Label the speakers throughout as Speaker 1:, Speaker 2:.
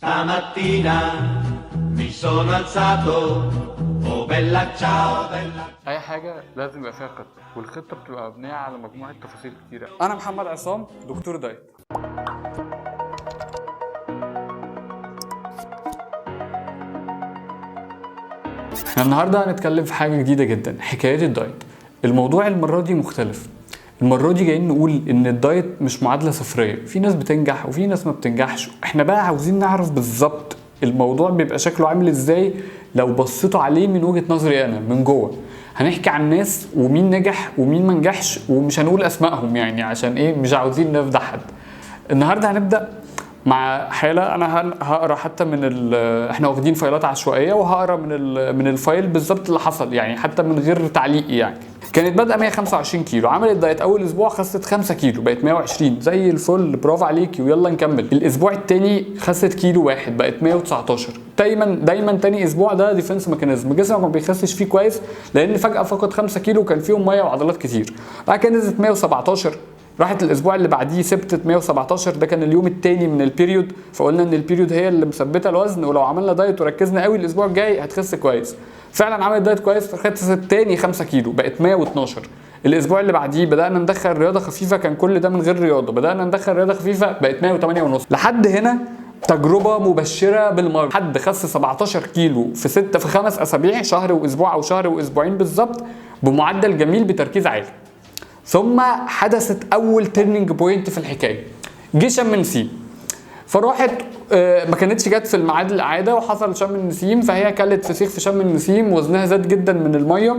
Speaker 1: Stamattina mi sono alzato, oh bella ciao bella.
Speaker 2: اي حاجه لازم يبقى فيها خطه، والخطه بتبقى مبنيه على مجموعه تفاصيل كتيره.
Speaker 3: انا محمد عصام، دكتور دايت. احنا النهارده هنتكلم في حاجه جديده جدا، حكايات الدايت. الموضوع المره دي مختلف. المره دي جايين نقول ان الدايت مش معادله صفريه، في ناس بتنجح وفي ناس ما بتنجحش. احنا بقى عاوزين نعرف بالظبط الموضوع بيبقى شكله عامل ازاي لو بصيتوا عليه من وجهه نظري انا من جوه. هنحكي عن ناس ومين نجح ومين ما نجحش، ومش هنقول اسمائهم يعني عشان ايه، مش عاوزين نفضح حد. النهارده هنبدا مع حاله انا هقرا حتى من احنا واخدين فايلات عشوائيه، وهقرا من الفايل بالظبط اللي حصل يعني حتى من غير تعليق. يعني كانت بادئه 125 كيلو، عملت دايت اول اسبوع خست 5 كيلو بقت 120، زي الفل، برافو عليكي ويلا نكمل. الاسبوع الثاني خست كيلو واحد بقت 119. دايما تاني اسبوع ده ديفنس ميكانيزم، جسمك ما بيخسش فيه كويس لان فجاه فقد 5 كيلو كان فيهم ميه وعضلات كتير. بعد كده نزلت 117، راحت الاسبوع اللي بعديه ثبتت 117، ده كان اليوم الثاني من البيريود، فقلنا ان البيريود هي اللي مثبته الوزن، ولو عملنا دايت وركزنا قوي الاسبوع الجاي هتخس كويس. فعلا عملت دايت كويس، خست تاني 5 كيلو بقت 112. الاسبوع اللي بعديه بدانا ندخل رياضه خفيفه، كان كل ده من غير رياضه، بدانا ندخل رياضه خفيفه بقت 108 ونص. لحد هنا تجربه مبشره بالمره. حد خس 17 كيلو في 5 اسابيع، شهر واسبوع او شهر واسبوعين بالظبط، بمعدل جميل بتركيز عالي. ثم حدثت اول تيرنينج بوينت في الحكايه، جه شم النسيم، فراحت ما كانتش جت في الميعاد العاده وحصل شم النسيم، فهي كلت فسيخ في شم النسيم، وزنها زاد جدا من الميه.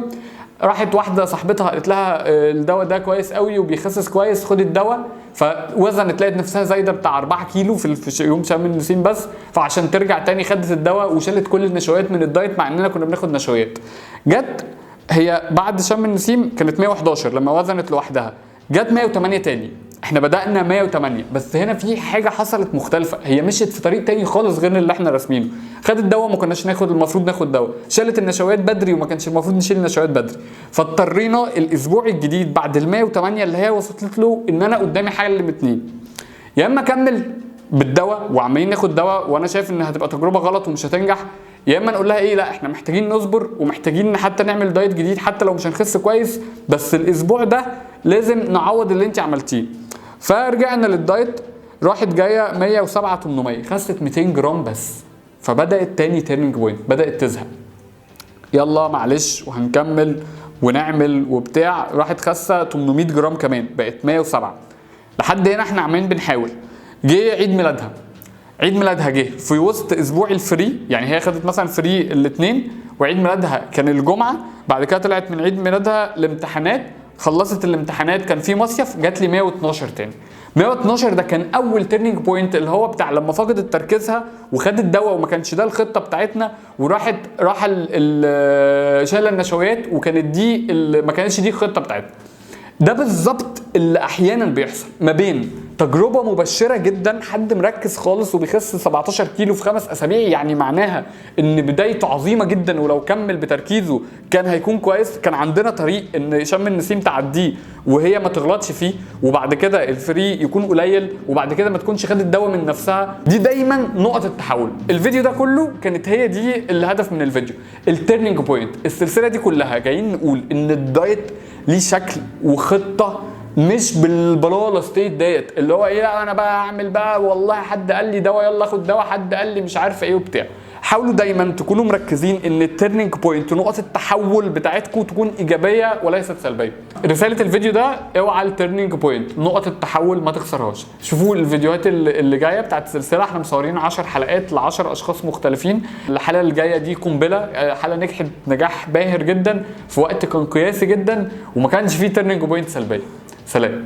Speaker 3: راحت واحده صاحبتها قالت لها الدواء ده كويس قوي وبيخسس كويس، خدي الدواء. فوزنت لقيت نفسها زايده بتاع 4 كيلو في يوم شم النسيم بس، فعشان ترجع تاني خدت الدواء وشالت كل النشويات من الدايت، مع اننا كنا بناخد نشويات. جت هي بعد شم النسيم كانت 111 لما وزنت لوحدها، جت 108 تاني. احنا بدأنا 108، بس هنا في حاجة حصلت مختلفة، هي مشيت في طريق تاني خالص غير اللي احنا راسمينه. خدت دواء ما كناش المفروض ناخد دواء، شالت النشويات بدري وما كانش المفروض نشيل النشويات بدري. فاضطرينا الاسبوع الجديد بعد ال 108 اللي هي وصلت له ان انا قدامي حل من اتنين، يا اما اكمل بالدواء وعمالين ناخد دواء وانا شايف ان هتبقى تجربة غلط ومش هتنجح، يا اما نقول لها ايه، لا احنا محتاجين نصبر ومحتاجين حتى نعمل دايت جديد حتى لو مش هنخس كويس، بس الاسبوع ده لازم نعوض اللي انت عملتيه. فرجعنا للدايت، راحت جايه 107 800، خست 200 جرام بس. فبدات تاني تيرنينج بوينت، بدات تزهق، يلا معلش وهنكمل ونعمل وبتاع. راحت خاسه 800 جرام كمان بقت 107. لحد هنا احنا عمالين بنحاول. جه عيد ميلادها، عيد ميلادها جه في وسط اسبوع الفري، يعني هي خدت مثلا فري الاثنين وعيد ميلادها كان الجمعه، بعد كده طلعت من عيد ميلادها الامتحانات، خلصت الامتحانات كان في مصيف، جات لي 112 تاني. 112 ده كان اول تيرنينج بوينت، اللي هو بتاع لما فقدت تركيزها وخدت دواء وما كانش ده الخطه بتاعتنا، وراحت شايله النشويات، وكانت دي ما كانتش دي الخطه بتاعتنا. ده بالظبط اللي احيانا بيحصل ما بين تجربه مبشره جدا، حد مركز خالص وبيخس 17 كيلو في 5 اسابيع، يعني معناها ان بدايته عظيمه جدا ولو كمل بتركيزه كان هيكون كويس. كان عندنا طريق ان شم النسيم تعديه وهي ما تغلطش فيه، وبعد كده الفري يكون قليل، وبعد كده ما تكونش خدت دواء من نفسها. دي دايما نقط التحول. الفيديو ده كله كانت هي دي الهدف من الفيديو، التيرنينج بوينت. السلسله دي كلها جايين نقول ان الدايت ليه شكل وخطه، مش بالبلاله ستيت ديت اللي هو ايه، لا انا بقى اعمل بقى والله حد قال لي دواء يلا اخد دواء، حد قال لي مش عارف ايه وبتاع. حاولوا دايما تكونوا مركزين ان التيرنينج بوينت، نقط التحول بتاعتكم تكون ايجابيه وليست سلبيه. رساله الفيديو ده اوعى التيرنينج بوينت، نقط التحول ما تخسرهاش. شوفوا الفيديوهات اللي جايه بتاعت السلسله، احنا مصورين 10 حلقات ل10 اشخاص مختلفين. الحلقه الجايه دي قنبله، حلقه نجحت نجاح باهر جدا في وقت كان قياسي جدا وما كانش فيه تيرنينج بوينت سلبيه. سلام.